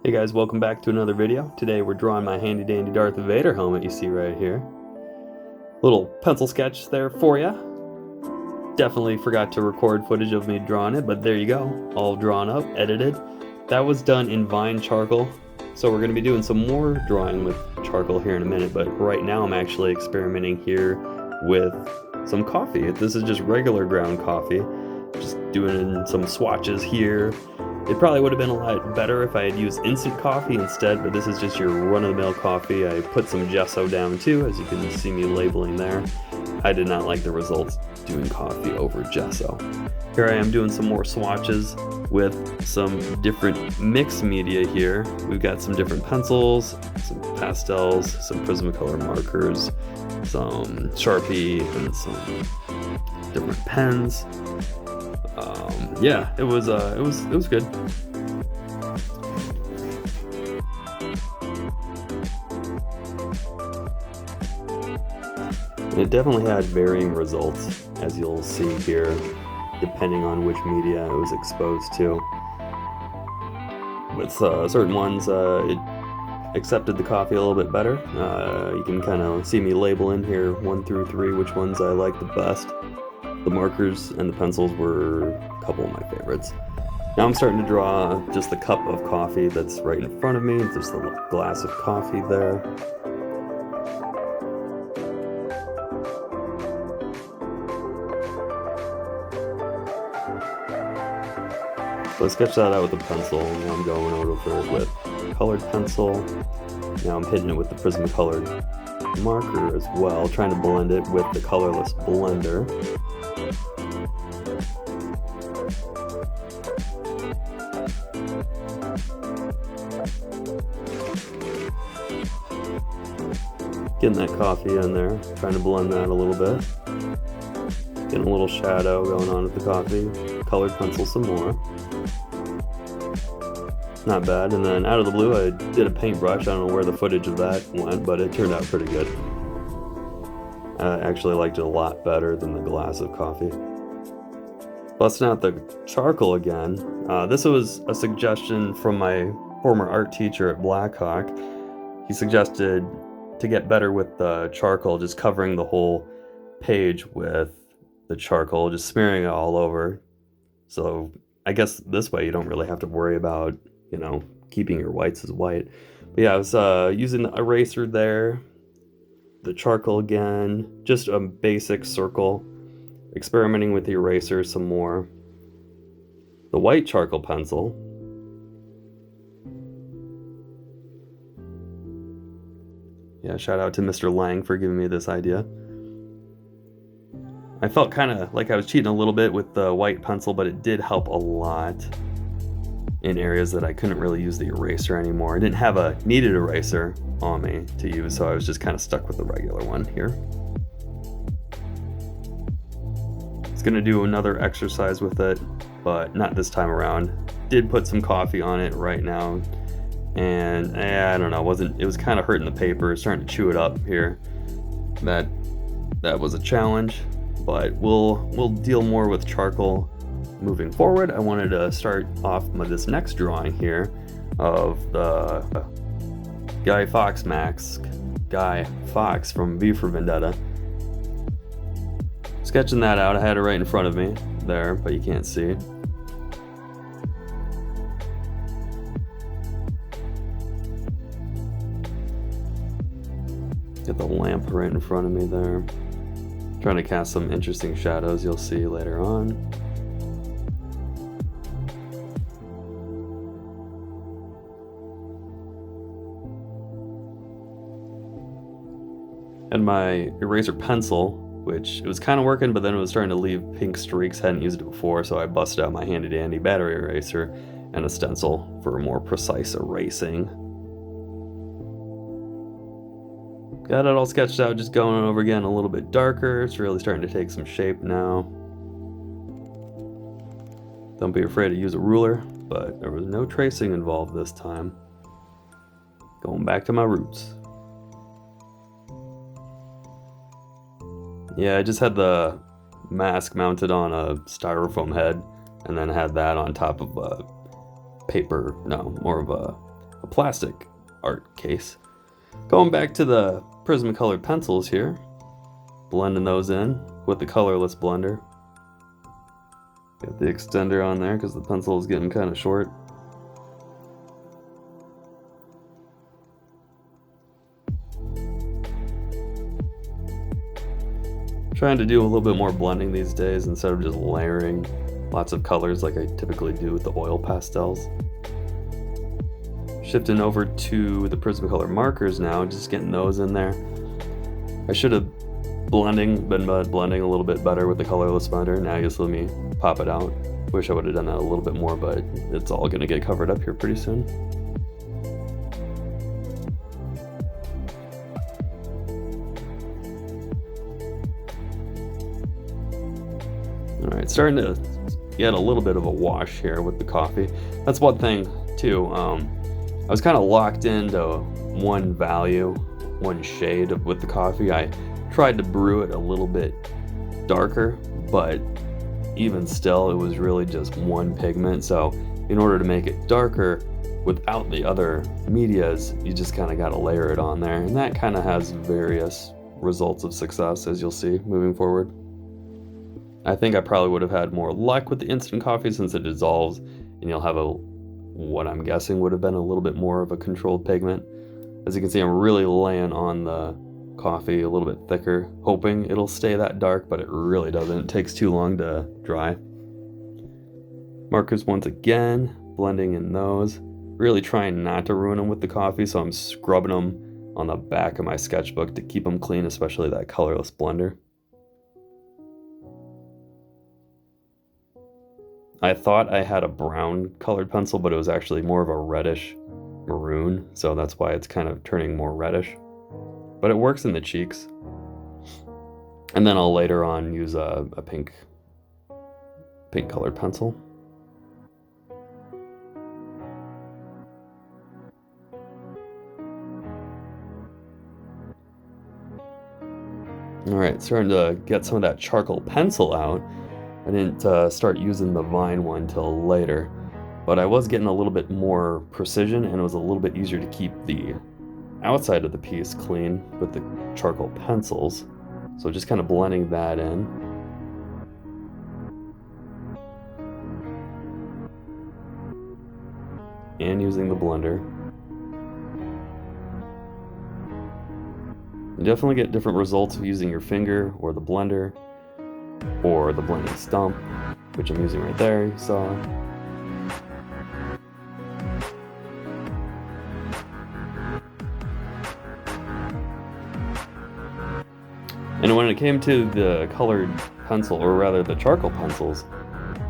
Hey guys, welcome back to another video. Today we're drawing my handy dandy Darth Vader helmet you see right here. Little pencil sketch there for you. Definitely forgot to record footage of me drawing it, but there you go. All drawn up, edited. That was done in Vine charcoal. So we're going to be doing some more drawing with charcoal here in a minute, but right now I'm actually experimenting here with some coffee. This is just regular ground coffee. Just doing some swatches here. It probably would have been a lot better if I had used instant coffee instead, but this is just your run-of-the-mill coffee. I put some gesso down too, as you can see me labeling there. I did not like the results doing coffee over gesso. Here I am doing some more swatches with some different mixed media here. We've got some different pencils, some pastels, some Prismacolor markers, some Sharpie, and some different pens. Yeah, it was good. It definitely had varying results, as you'll see here, depending on which media it was exposed to. With certain ones, it accepted the coffee a little bit better. You can kind of see me labeling here 1 through 3 which ones I like the best. The markers and the pencils were a couple of my favorites. Now I'm starting to draw just the cup of coffee that's right in front of me. There's a little glass of coffee there. So I sketched that out with a pencil. Now I'm going over it with colored pencil. Now I'm hitting it with the Prismacolor marker as well, trying to blend it with the colorless blender. Getting that coffee in there, trying to blend that a little bit. Getting a little shadow going on with the coffee. Colored pencil some more. Not bad. And then out of the blue, I did a paintbrush. I don't know where the footage of that went, but it turned out pretty good. I actually liked it a lot better than the glass of coffee. Busting out the charcoal again. This was a suggestion from my former art teacher at Blackhawk. He suggested to get better with the charcoal, just covering the whole page with the charcoal, just smearing it all over. So I guess this way you don't really have to worry about, keeping your whites as white. But yeah, I was using the eraser there, the charcoal again, just a basic circle, experimenting with the eraser some more. The white charcoal pencil. Yeah, shout out to Mr. Lang for giving me this idea. I felt kind of like I was cheating a little bit with the white pencil, but it did help a lot in areas that I couldn't really use the eraser anymore. I didn't have a needed eraser on me to use, so I was just kind of stuck with the regular one here. It's gonna do another exercise with it, but not this time around. Did put some coffee on it right now. And I don't know, it was kind of hurting the paper, starting to chew it up here. That was a challenge, but we'll deal more with charcoal moving forward. I wanted to start off this next drawing here of the Guy Fawkes mask, Guy Fawkes from V for Vendetta. Sketching that out, I had it right in front of me there, but you can't see. Get the lamp right in front of me there. Trying to cast some interesting shadows you'll see later on. And my eraser pencil, which it was kind of working, but then it was starting to leave pink streaks. Hadn't used it before, so I busted out my handy dandy battery eraser and a stencil for more precise erasing. Got it all sketched out, just going over again a little bit darker. It's really starting to take some shape now. Don't be afraid to use a ruler, but there was no tracing involved this time. Going back to my roots. Yeah, I just had the mask mounted on a styrofoam head and then had that on top of a paper, no, more of a a plastic art case. Going back to the Prismacolor pencils here, blending those in with the colorless blender. Got the extender on there because the pencil is getting kind of short. Trying to do a little bit more blending these days instead of just layering lots of colors like I typically do with the oil pastels. Shifting over to the Prismacolor markers now, just getting those in there. I should have been blending a little bit better with the colorless blender. Now just let me pop it out. Wish I would have done that a little bit more, but it's all gonna get covered up here pretty soon. Alright, starting to get a little bit of a wash here with the coffee. That's one thing too. I was kind of locked into one value, one shade with the coffee. I tried to brew it a little bit darker, but even still, it was really just one pigment. So in order to make it darker without the other medias, you just kind of got to layer it on there. And that kind of has various results of success, as you'll see moving forward. I think I probably would have had more luck with the instant coffee since it dissolves and you'll have what I'm guessing would have been a little bit more of a controlled pigment. As you can see, I'm really laying on the coffee a little bit thicker, hoping it'll stay that dark, but it really doesn't. It takes too long to dry. Markers once again, blending in those. Really trying not to ruin them with the coffee, so I'm scrubbing them on the back of my sketchbook to keep them clean, especially that colorless blender. I thought I had a brown colored pencil, but it was actually more of a reddish maroon, so that's why it's kind of turning more reddish. But it works in the cheeks. And then I'll later on use a pink colored pencil. Alright, starting to get some of that charcoal pencil out. I didn't start using the Vine one till later, but I was getting a little bit more precision and it was a little bit easier to keep the outside of the piece clean with the charcoal pencils. So just kind of blending that in. And using the blender. You definitely get different results of using your finger or the blender or the blending stump, which I'm using right there, you saw. And when it came to the colored pencil, or rather the charcoal pencils,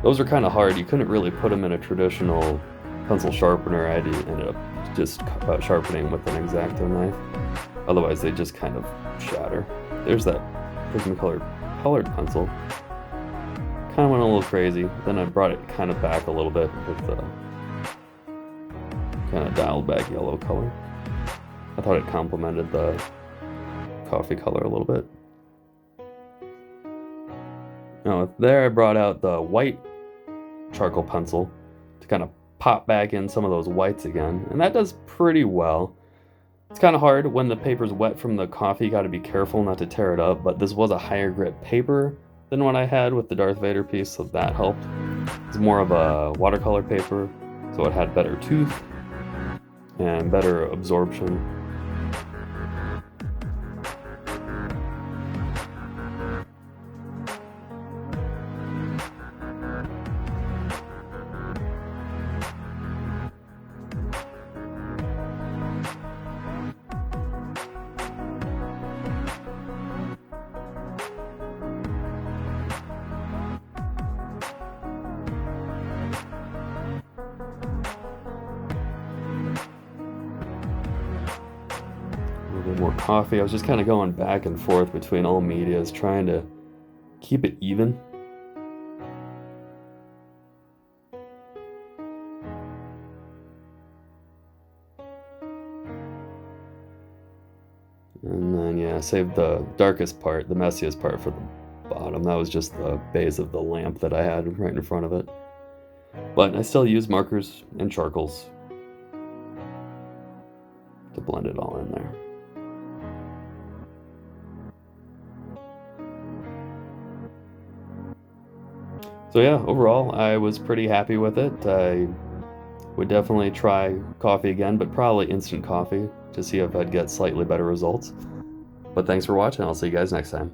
those were kind of hard. You couldn't really put them in a traditional pencil sharpener. I ended up just sharpening with an X-Acto knife. Otherwise, they just kind of shatter. There's that Prismacolor colored pencil. Kind of went a little crazy. Then I brought it kind of back a little bit with the kind of dialed back yellow color. I thought it complemented the coffee color a little bit. Now there I brought out the white charcoal pencil to kind of pop back in some of those whites again, and that does pretty well. It's kind of hard when the paper's wet from the coffee. You got to be careful not to tear it up, but this was a higher grit paper than what I had with the Darth Vader piece, so that helped. It's more of a watercolor paper, so it had better tooth and better absorption. More coffee. I was just kind of going back and forth between all medias, trying to keep it even. And then, yeah, save the darkest part, the messiest part for the bottom. That was just the base of the lamp that I had right in front of it. But I still use markers and charcoals. to blend it all in there. So yeah, overall, I was pretty happy with it. I would definitely try coffee again, but probably instant coffee to see if I'd get slightly better results. But thanks for watching. I'll see you guys next time.